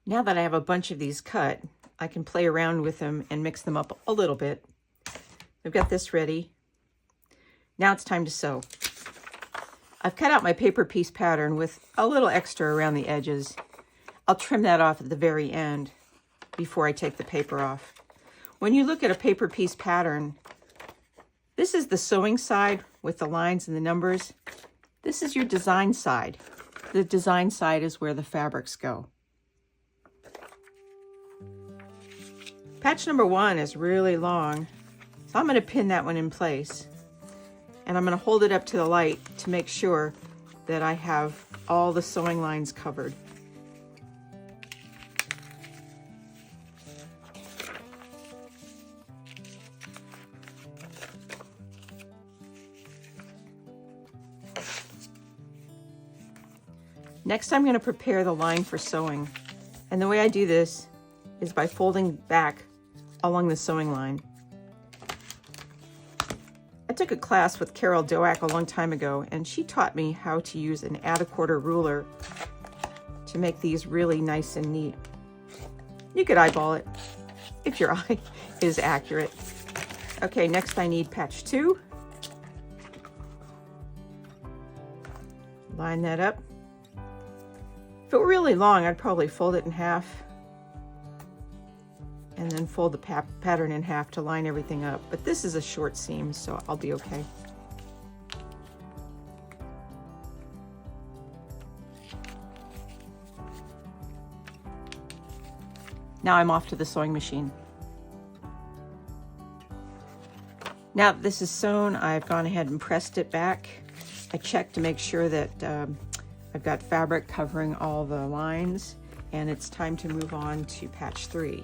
Now that I have a bunch of these cut, I can play around with them and mix them up a little bit. I've got this ready. Now it's time to sew. I've cut out my paper piece pattern with a little extra around the edges. I'll trim that off at the very end before I take the paper off. When you look at a paper piece pattern, this is the sewing side with the lines and the numbers. This is your design side. The design side is where the fabrics go. Patch number 1 is really long, so I'm going to pin that one in place. And I'm going to hold it up to the light to make sure that I have all the sewing lines covered. Next, I'm going to prepare the line for sewing. And the way I do this is by folding back along the sewing line. I took a class with Carol Doak a long time ago, and she taught me how to use an add-a-quarter ruler to make these really nice and neat. You could eyeball it if your eye is accurate. Okay, next I need patch 2. Line that up. If it were really long, I'd probably fold it in half and then fold the pattern in half to line everything up. But this is a short seam, so I'll be okay. Now I'm off to the sewing machine. Now that this is sewn, I've gone ahead and pressed it back. I checked to make sure that I've got fabric covering all the lines, and it's time to move on to patch 3.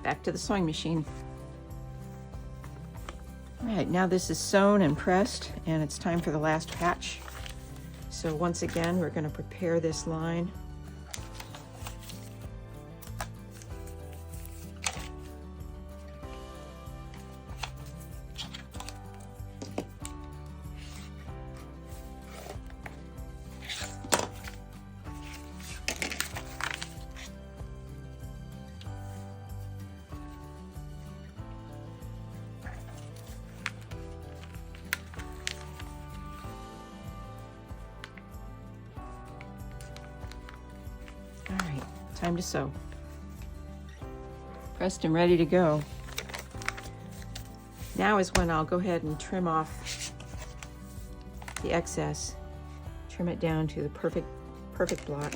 Back to the sewing machine. All right, now this is sewn and pressed, and it's time for the last patch. So once again, we're going to prepare this line. All right, time to sew. Pressed and ready to go. Now is when I'll go ahead and trim off the excess. Trim it down to the perfect block.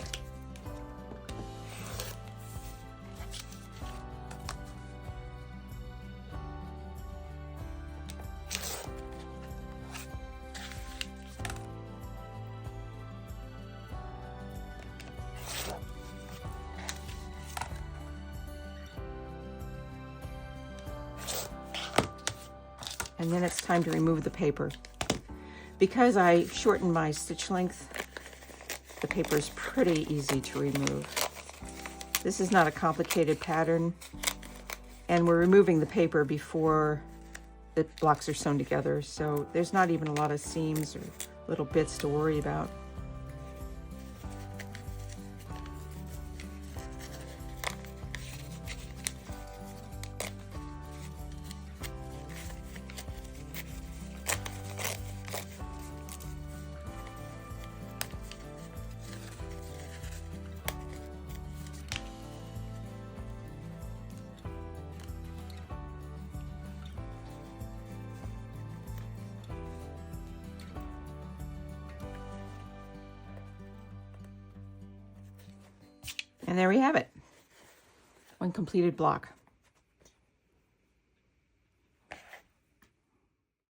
And then it's time to remove the paper. Because I shortened my stitch length, the paper is pretty easy to remove. This is not a complicated pattern, and we're removing the paper before the blocks are sewn together, so there's not even a lot of seams or little bits to worry about. And there we have it, one completed block.